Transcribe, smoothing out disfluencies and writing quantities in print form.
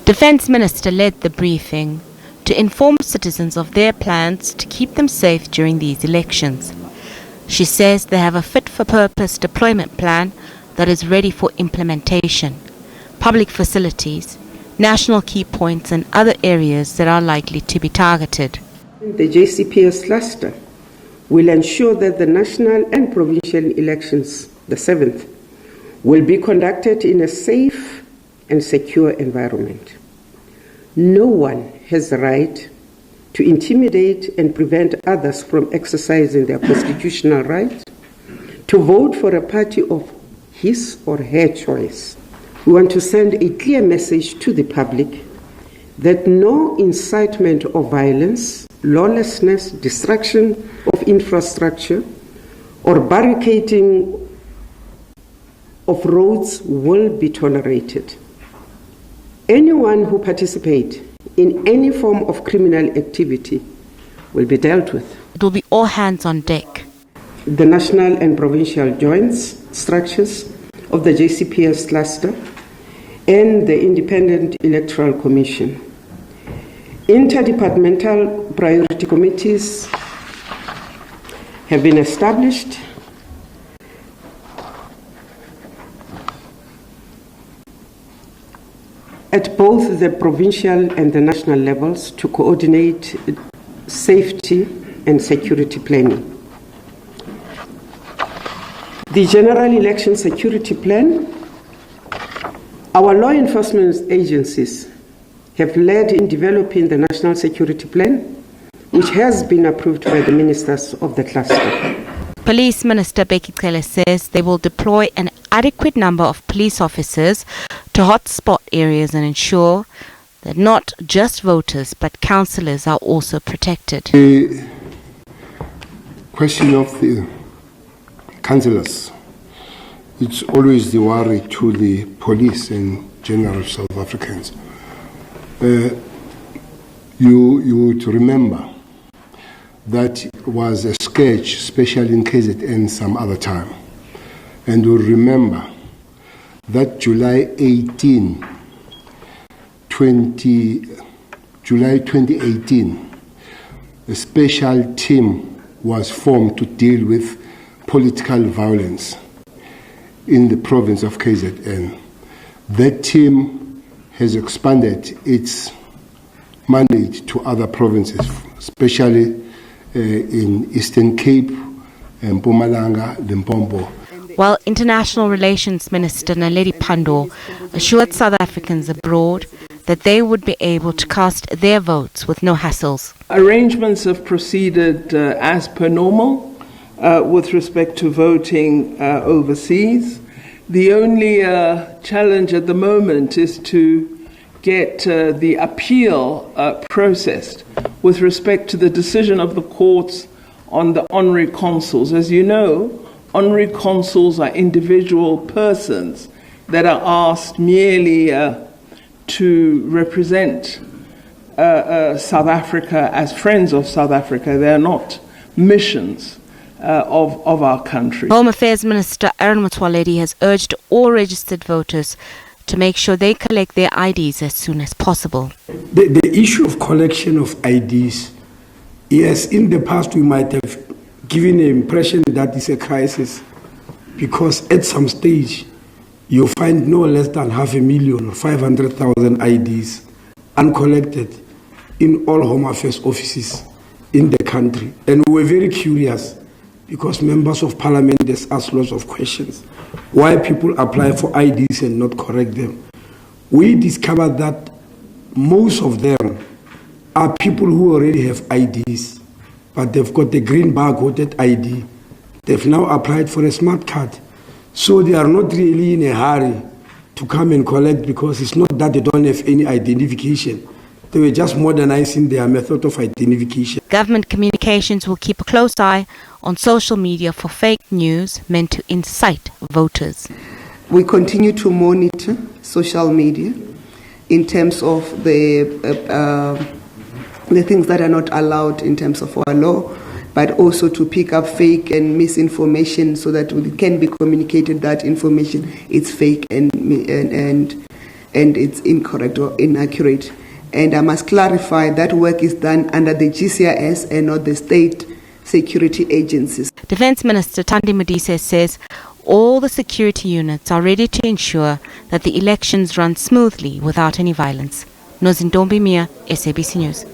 Defence Minister led the briefing to inform citizens of their plans to keep them safe during these elections. She says they have a fit-for-purpose deployment plan that is ready for implementation, public facilities, national key points and other areas that are likely to be targeted. The JCPS cluster will ensure that the national and provincial elections, the 7th, will be conducted in a safe and secure environment. No one has the right to intimidate and prevent others from exercising their constitutional right to vote for a party of his or her choice. We want to send a clear message to the public that no incitement of violence, lawlessness, destruction of infrastructure, or barricading of roads will be tolerated. Anyone who participates in any form of criminal activity will be dealt with. It will be all hands on deck. The national and provincial joint structures of the JCPS cluster and the Independent Electoral Commission. Interdepartmental priority committees have been established at both the provincial and the national levels to coordinate safety and security planning. The General Election Security Plan, our law enforcement agencies have led in developing the National Security Plan, which has been approved by the ministers of the cluster. Police Minister Becky Cele says they will deploy an adequate number of police officers to hotspot areas and ensure that not just voters but councillors are also protected. The question of the councillors, it's always the worry to the police and general South Africans. You would remember that was a sketch, especially in KZN some other time. And you'll remember that July 2018, a special team was formed to deal with political violence in the province of KZN. That team has expanded its mandate to other provinces, especially in Eastern Cape, Mpumalanga, Limpopo. While International Relations Minister Naledi Pandor assured South Africans abroad that they would be able to cast their votes with no hassles. Arrangements have proceeded as per normal with respect to voting overseas. The only challenge at the moment is to get the appeal processed with respect to the decision of the courts on the honorary consuls. As you know, honorary consuls are individual persons that are asked merely to represent South Africa as friends of South Africa. They are not missions of our country. Home Affairs Minister Aaron Motsoaledi has urged all registered voters to make sure they collect their IDs as soon as possible. The issue of collection of IDs, yes, in the past we might have given the impression that it's a crisis because at some stage you find no less than 500,000 or 500,000 IDs uncollected in all Home Affairs offices in the country. And we were very curious because members of parliament has asked lots of questions. Why people apply for IDs and not correct them? We discovered that most of them are people who already have IDs, but they've got the green barcoded ID. They've now applied for a smart card. So they are not really in a hurry to come and collect because it's not that they don't have any identification. They were just modernizing their method of identification. Government communications will keep a close eye on social media for fake news meant to incite voters. We continue to monitor social media in terms of the things that are not allowed in terms of our law, but also to pick up fake and misinformation so that it can be communicated that information is fake and and it's incorrect or inaccurate. And I must clarify that work is done under the GCIS and not the state security agencies. Defence Minister Thandi Modise says all the security units are ready to ensure that the elections run smoothly without any violence. Nozintombi Mia, SABC News.